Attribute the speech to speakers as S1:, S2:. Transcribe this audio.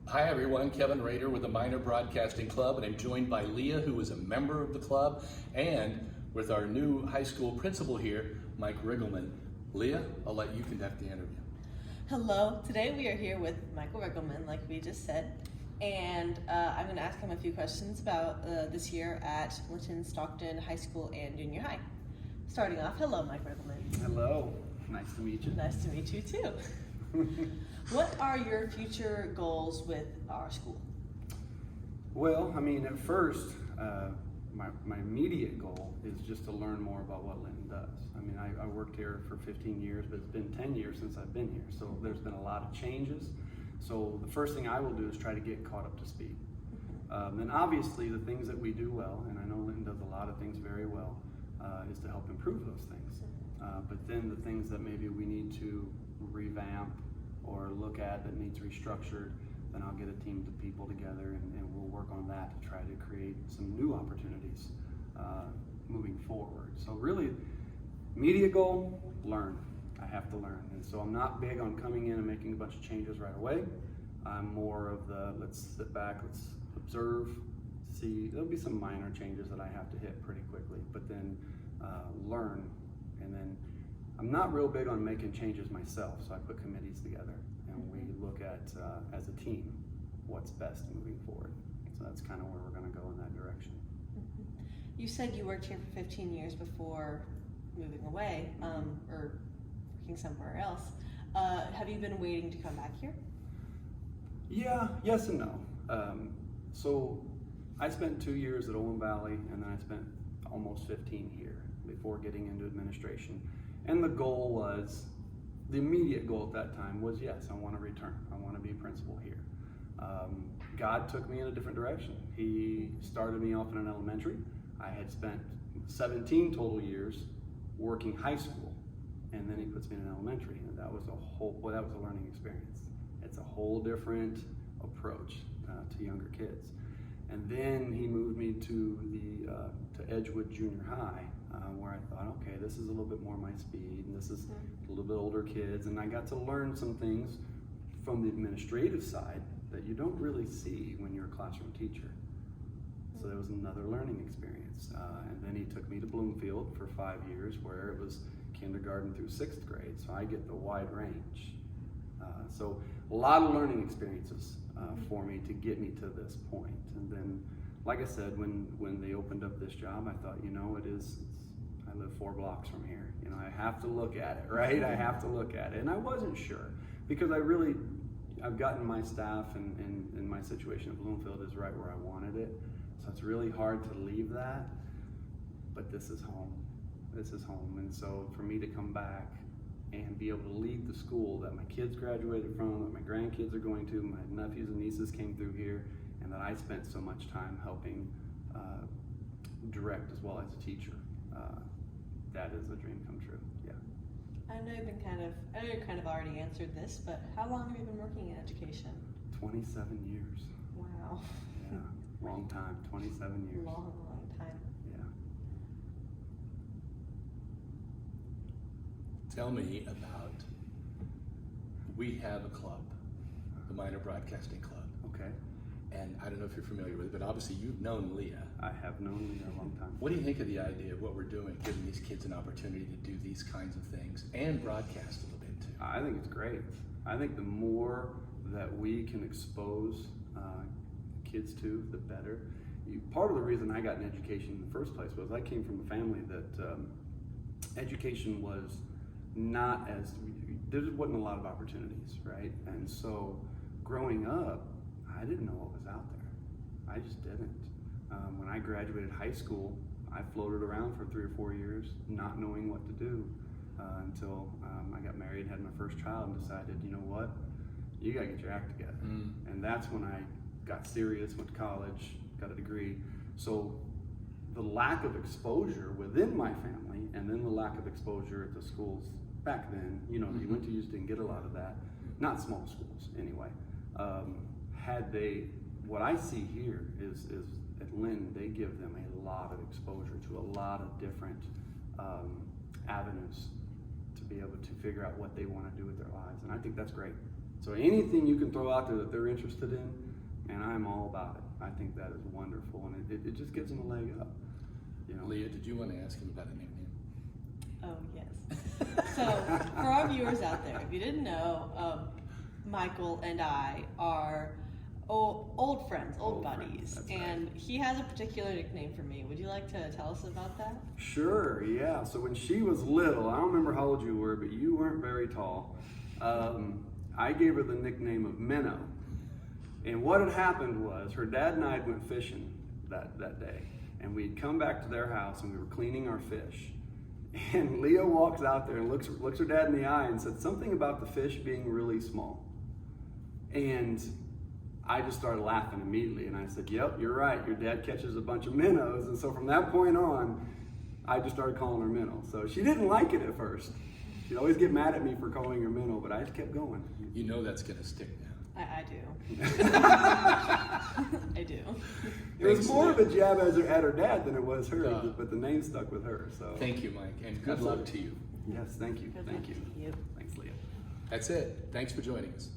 S1: Hi everyone, Kevin Rader with the Minor Broadcasting Club, and I'm joined by Leah, who is a member of the club, and with our new high school principal here, Mike Riggleman. Leah, I'll let you conduct the interview.
S2: Hello, today we are here with Michael Riggleman, like we just said, and I'm going to ask him a few questions about this year at Linton, Stockton High School and Junior High. Starting off, hello Mike Riggleman.
S3: Hello, nice to meet you.
S2: Nice to meet you too. What are your future goals with our school?
S3: Well, I mean, at first, my immediate goal is just to learn more about what Linton does. I mean, I worked here for 15 years, but it's been 10 years since I've been here, so there's been a lot of changes. So the first thing I will do is try to get caught up to speed. And obviously, the things that we do well, and I know Linton does a lot of things very well, is to help improve those things. But then the things that maybe we need to revamp or look at that needs restructured, then I'll get a team of people together and we'll work on that to try to create some new opportunities moving forward. So really, immediate goal, learn. I have to learn. And so I'm not big on coming in and making a bunch of changes right away. I'm more of the, let's sit back, let's observe, see. There'll be some minor changes that I have to hit pretty quickly, but then learn. And then I'm not real big on making changes myself, so I put committees together and we look at, as a team, what's best moving forward. So that's kind of where we're going to go in that direction.
S2: You said you worked here for 15 years before moving away or working somewhere else. Have you been waiting to come back here?
S3: Yeah, yes and no. So I spent 2 years at Olin Valley and then I spent almost 15 here before getting into administration. And the goal was, the immediate goal at that time was, yes, I want to return. I want to be principal here. God took me in a different direction. He started me off in an elementary. I had spent 17 total years working high school, and then he puts me in an elementary, and that was that was a learning experience. It's a whole different approach to younger kids. And then he moved me to to Edgewood Junior High, where I thought, okay, this is a little bit more my speed, and this is a little bit older kids, and I got to learn some things from the administrative side that you don't really see when you're a classroom teacher. So there was another learning experience. And then he took me to Bonfield for 5 years, where it was kindergarten through 6th grade, so I get the wide range. So a lot of learning experiences for me to get me to this point. And then, like I said, when they opened up this job, I thought, you know, I live 4 blocks from here. You know, I have to look at it, right? I have to look at it. And I wasn't sure, because I've gotten my staff and my situation at Bloomfield is right where I wanted it. So it's really hard to leave that, but this is home. This is home. And so for me to come back and be able to lead the school that my kids graduated from, that my grandkids are going to, my nephews and nieces came through here, and that I spent so much time helping direct as well as a teacher, that is a dream come true, yeah.
S2: I know you kind of already answered this, but how long have you been working in education?
S3: 27 years.
S2: Wow.
S3: Yeah, long time, 27 years.
S2: Long time.
S3: Yeah.
S1: Tell me about, we have a club, the Minor Broadcasting Club.
S3: Okay.
S1: And I don't know if you're familiar with it, but obviously you've known Leah.
S3: I have known Leah a long time.
S1: What do you think of the idea of what we're doing, giving these kids an opportunity to do these kinds of things and broadcast a little bit too?
S3: I think it's great. I think the more that we can expose kids to, the better. Part of the reason I got an education in the first place was I came from a family that education was not as, there wasn't a lot of opportunities, right? And so growing up, I didn't know what was out there. I just didn't. When I graduated high school, I floated around for 3 or 4 years, not knowing what to do until I got married, had my first child, and decided, you know what, you gotta get your act together. And that's when I got serious, went to college, got a degree. So the lack of exposure within my family, and then the lack of exposure at the schools back then, you know, you went to, you just didn't get a lot of that. Not small schools, anyway. What I see here is at Lynn, they give them a lot of exposure to a lot of different avenues to be able to figure out what they want to do with their lives. And I think that's great. So anything you can throw out there that they're interested in, and I'm all about it. I think that is wonderful, and it just gives them a leg up. You know?
S1: Leah, did you want to ask him about a nickname?
S2: Oh, yes. So, for our viewers out there, if you didn't know, Michael and I are old friends, old buddies,
S3: that's
S2: and he has a particular nickname for me. Would you like to tell us about that?
S3: Sure, yeah. So when she was little, I don't remember how old you were, but you weren't very tall. I gave her the nickname of Minnow. And what had happened was her dad and I went fishing that day. And we'd come back to their house and we were cleaning our fish. And Leah walks out there and looks her dad in the eye and said something about the fish being really small. And I just started laughing immediately, and I said, yep, you're right, your dad catches a bunch of minnows. And so from that point on, I just started calling her Minnow. So she didn't like it at first. She'd always get mad at me for calling her Minnow, but I just kept going.
S1: You know that's going to stick now.
S2: I do. I do.
S3: It was
S1: Thanks,
S3: more
S1: Leah.
S3: of a jab at her dad than it was her,
S1: Yeah.
S3: but the name stuck with her. So
S1: Thank you, Mike, and good luck to you.
S3: Yes, thank you.
S2: Good
S3: Thank
S2: luck
S3: you.
S2: to you.
S3: Thanks, Leah.
S1: That's it. Thanks for joining us.